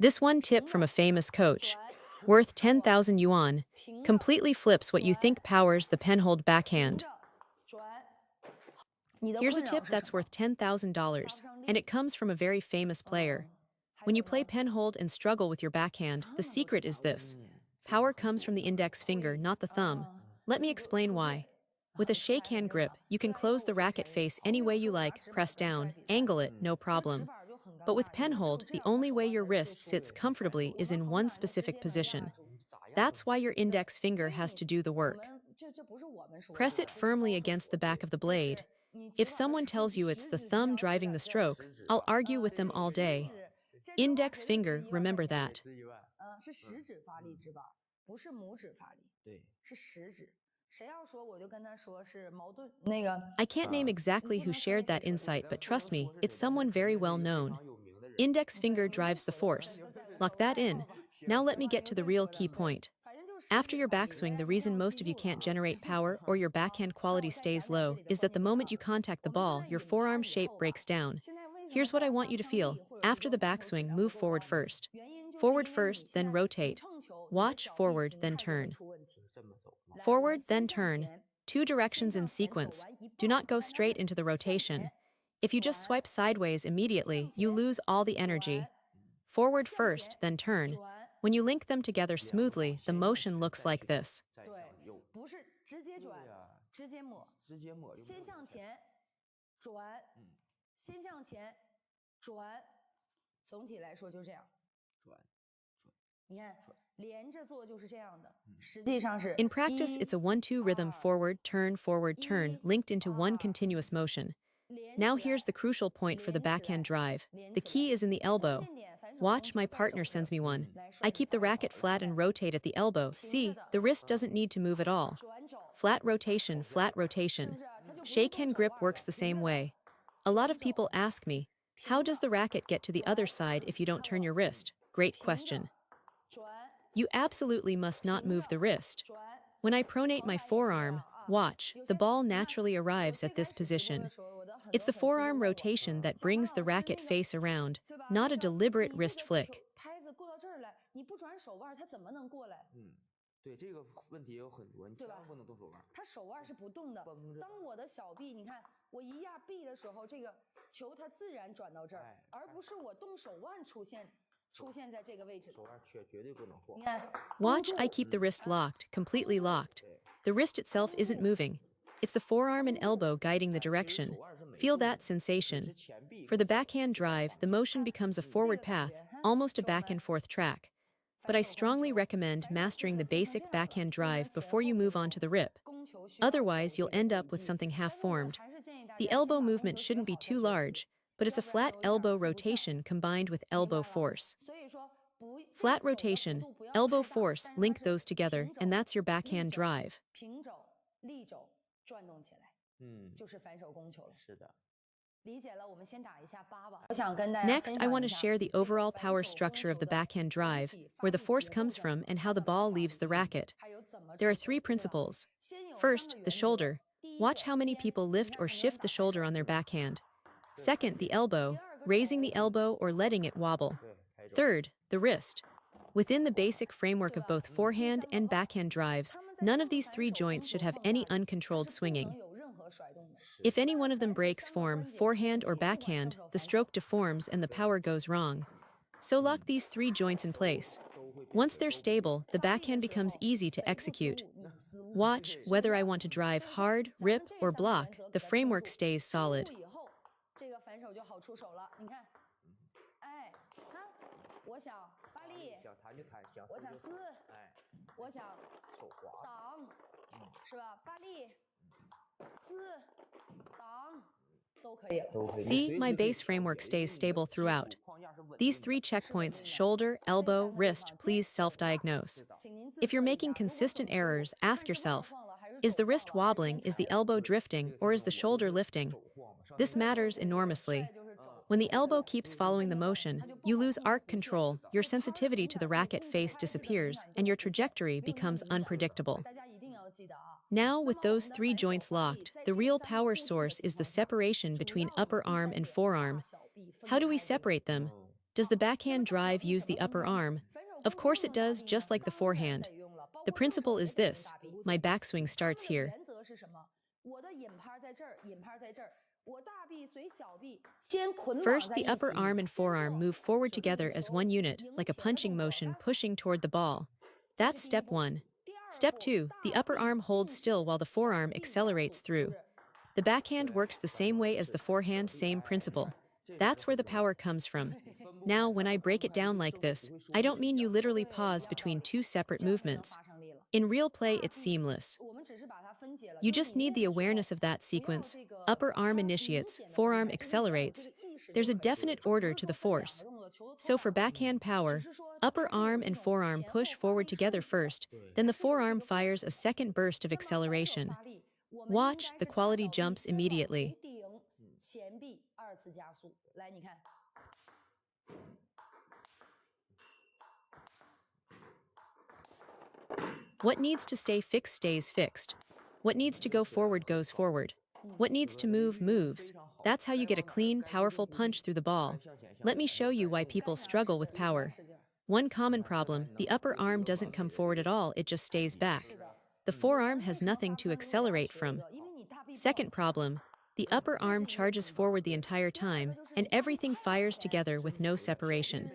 This one tip from a famous coach, worth 10,000 yuan, completely flips what you think powers the Penhold backhand. Here's a tip that's worth $10,000, and it comes from a very famous player. When you play Penhold and struggle with your backhand, the secret is this. Power comes from the index finger, not the thumb. Let me explain why. With a shake hand grip, you can close the racket face any way you like, press down, angle it, no problem. But with Penhold, the only way your wrist sits comfortably is in one specific position. That's why your index finger has to do the work. Press it firmly against the back of the blade. If someone tells you it's the thumb driving the stroke, I'll argue with them all day. Index finger, remember that. I can't name exactly who shared that insight, but trust me, it's someone very well known. Index finger drives the force. Lock that in. Now let me get to the real key point. After your backswing, the reason most of you can't generate power or your backhand quality stays low is that the moment you contact the ball, your forearm shape breaks down. Here's what I want you to feel. After the backswing, move forward first. Forward first, then rotate. Watch forward, then turn. Forward, then turn. Two directions in sequence. Do not go straight into the rotation. If you just swipe sideways immediately, you lose all the energy. Forward first, then turn. When you link them together smoothly, the motion looks like this. In practice, it's a 1-2 rhythm forward, turn, linked into one continuous motion. Now here's the crucial point for the backhand drive. The key is in the elbow. Watch, my partner sends me one. I keep the racket flat and rotate at the elbow. See, the wrist doesn't need to move at all. Flat rotation, flat rotation. Shake hand grip works the same way. A lot of people ask me, how does the racket get to the other side if you don't turn your wrist? Great question. You absolutely must not move the wrist. When I pronate my forearm, watch, the ball naturally arrives at this position. It's the forearm rotation that brings the racket face around, not a deliberate wrist flick. Watch, I keep the wrist locked, completely locked. The wrist itself isn't moving. It's the forearm and elbow guiding the direction. Feel that sensation. For the backhand drive, the motion becomes a forward path, almost a back and forth track. But I strongly recommend mastering the basic backhand drive before you move on to the rip. Otherwise, you'll end up with something half-formed. The elbow movement shouldn't be too large, but it's a flat elbow rotation combined with elbow force. Flat rotation, elbow force, link those together, and that's your backhand drive. Next, I want to share the overall power structure of the backhand drive, where the force comes from and how the ball leaves the racket. There are three principles. First, the shoulder. Watch how many people lift or shift the shoulder on their backhand. Second, the elbow, raising the elbow or letting it wobble. Third, the wrist. Within the basic framework of both forehand and backhand drives, none of these three joints should have any uncontrolled swinging. If any one of them breaks form, forehand or backhand, the stroke deforms and the power goes wrong. So lock these three joints in place. Once they're stable, the backhand becomes easy to execute. Watch, whether I want to drive hard, rip, or block, the framework stays solid. See, my base framework stays stable throughout. These three checkpoints, shoulder, elbow, wrist, please self-diagnose. If you're making consistent errors, ask yourself, is the wrist wobbling, is the elbow drifting, or is the shoulder lifting? This matters enormously. When the elbow keeps following the motion, you lose arc control, your sensitivity to the racket face disappears, and your trajectory becomes unpredictable. Now, with those three joints locked, the real power source is the separation between upper arm and forearm. How do we separate them? Does the backhand drive use the upper arm? Of course it does, just like the forehand. The principle is this: my backswing starts here. First, the upper arm and forearm move forward together as one unit, like a punching motion pushing toward the ball. That's step one. Step two, the upper arm holds still while the forearm accelerates through. The backhand works the same way as the forehand, same principle. That's where the power comes from. Now, when I break it down like this, I don't mean you literally pause between two separate movements. In real play, it's seamless. You just need the awareness of that sequence. Upper arm initiates, forearm accelerates. There's a definite order to the force. So for backhand power, upper arm and forearm push forward together first, then the forearm fires a second burst of acceleration. Watch, the quality jumps immediately. What needs to stay fixed stays fixed. What needs to go forward goes forward. What needs to move moves. That's how you get a clean, powerful punch through the ball. Let me show you why people struggle with power. One common problem: the upper arm doesn't come forward at all, it just stays back. The forearm has nothing to accelerate from. Second problem: the upper arm charges forward the entire time, and everything fires together with no separation.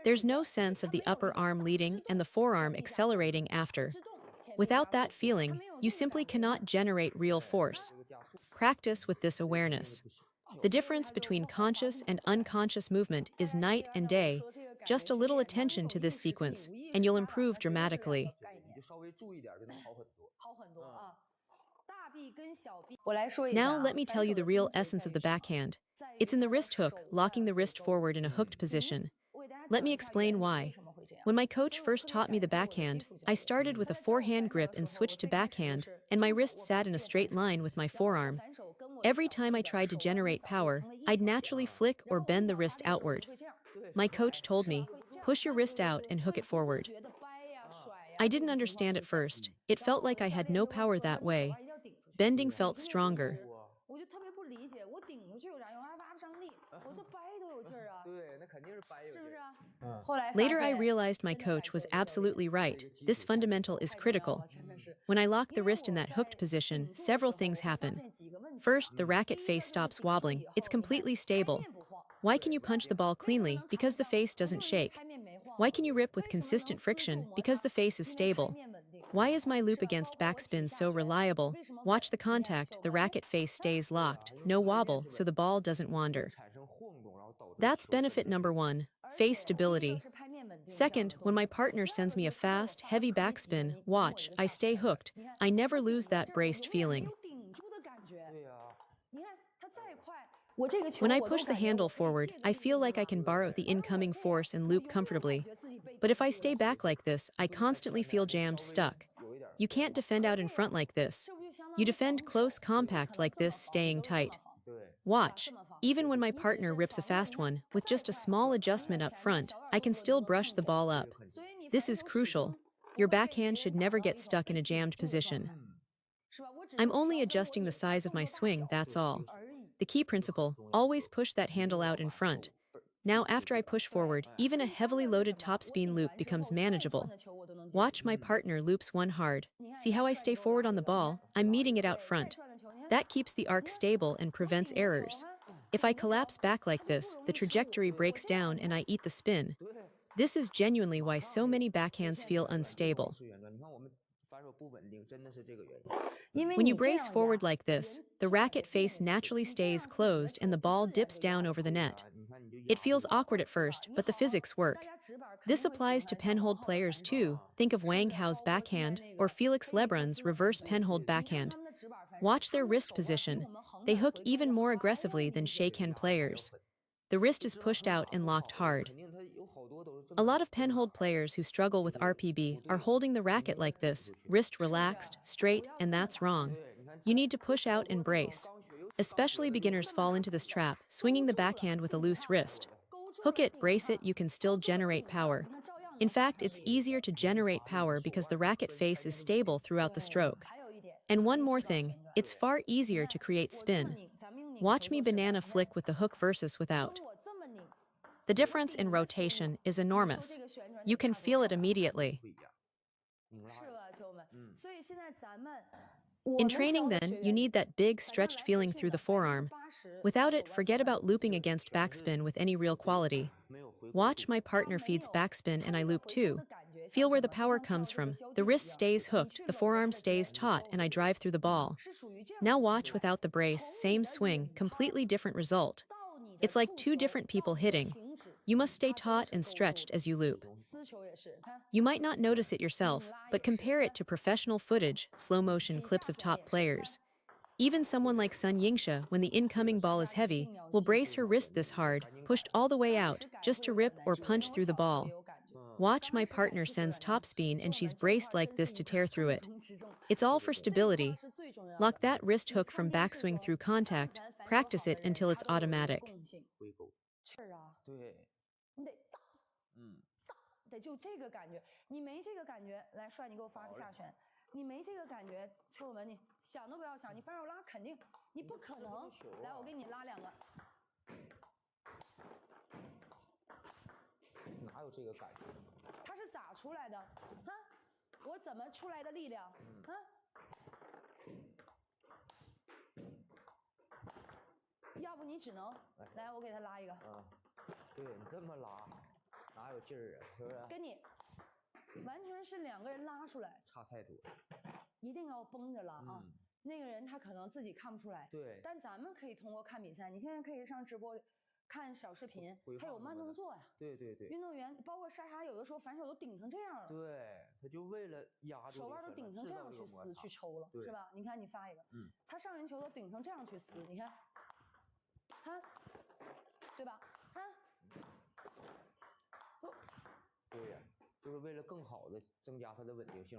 There's no sense of the upper arm leading and the forearm accelerating after. Without that feeling, you simply cannot generate real force. Practice with this awareness. The difference between conscious and unconscious movement is night and day. Just a little attention to this sequence, and you'll improve dramatically. Now let me tell you the real essence of the backhand. It's in the wrist hook, locking the wrist forward in a hooked position. Let me explain why. When my coach first taught me the backhand, I started with a forehand grip and switched to backhand, and my wrist sat in a straight line with my forearm. Every time I tried to generate power, I'd naturally flick or bend the wrist outward. My coach told me, push your wrist out and hook it forward. I didn't understand at first. It felt like I had no power that way. Bending felt stronger. Later, I realized my coach was absolutely right. This fundamental is critical. When I lock the wrist in that hooked position, several things happen. First, the racket face stops wobbling. It's completely stable. Why can you punch the ball cleanly? Because the face doesn't shake. Why can you rip with consistent friction? Because the face is stable. Why is my loop against backspin so reliable? Watch the contact, the racket face stays locked, no wobble, so the ball doesn't wander. That's benefit number one: face stability. Second, when my partner sends me a fast, heavy backspin, watch, I stay hooked. I never lose that braced feeling. When I push the handle forward, I feel like I can borrow the incoming force and loop comfortably. But if I stay back like this, I constantly feel jammed, stuck. You can't defend out in front like this. You defend close, compact like this, staying tight. Watch. Even when my partner rips a fast one, with just a small adjustment up front, I can still brush the ball up. This is crucial. Your backhand should never get stuck in a jammed position. I'm only adjusting the size of my swing, that's all. The key principle: always push that handle out in front. Now after I push forward, even a heavily loaded topspin loop becomes manageable. Watch, my partner loops one hard. See how I stay forward on the ball? I'm meeting it out front. That keeps the arc stable and prevents errors. If I collapse back like this, the trajectory breaks down and I eat the spin. This is genuinely why so many backhands feel unstable. When you brace forward like this, the racket face naturally stays closed and the ball dips down over the net. It feels awkward at first, but the physics work. This applies to Penhold players too. Think of Wang Hao's backhand or Felix Lebrun's reverse Penhold backhand. Watch their wrist position. They hook even more aggressively than shakehand players. The wrist is pushed out and locked hard. A lot of Penhold players who struggle with RPB are holding the racket like this, wrist relaxed, straight, and that's wrong. You need to push out and brace. Especially beginners fall into this trap, swinging the backhand with a loose wrist. Hook it, brace it, you can still generate power. In fact, it's easier to generate power because the racket face is stable throughout the stroke. And one more thing, it's far easier to create spin. Watch me banana flick with the hook versus without. The difference in rotation is enormous. You can feel it immediately. In training, then, you need that big, stretched feeling through the forearm. Without it, forget about looping against backspin with any real quality. Watch my partner feeds backspin and I loop too. Feel where the power comes from. The wrist stays hooked, the forearm stays taut, and I drive through the ball. Now watch without the brace, same swing, completely different result. It's like two different people hitting. You must stay taut and stretched as you loop. You might not notice it yourself, but compare it to professional footage, slow-motion clips of top players. Even someone like Sun Yingxia, when the incoming ball is heavy, will brace her wrist this hard, pushed all the way out, just to rip or punch through the ball. Watch my partner sends topspin and she's braced like this to tear through it. It's all for stability. Lock that wrist hook from backswing through contact, practice it until it's automatic. 得就这个感觉，你没这个感觉，来帅，你给我发个下旋。你没这个感觉，车友们，你想都不要想，你反手拉肯定，你不可能。来，我给你拉两个。哪有这个感觉？它是咋出来的？啊，我怎么出来的力量？啊？要不你只能来，我给他拉一个。啊，对你这么拉。 哪有劲儿啊？是不是？跟你完全是两个人拉出来，差太多。一定要绷着拉啊！那个人他可能自己看不出来，对。但咱们可以通过看比赛，你现在可以上直播看小视频，他有慢动作呀。对对对。运动员包括莎莎，有的时候反手都顶成这样了。对，他就为了压住手腕都顶成这样去撕去抽了，是吧？你看你发一个，他上圆球都顶成这样去撕，你看，看，对吧？看。 对呀，就是为了更好的增加它的稳定性。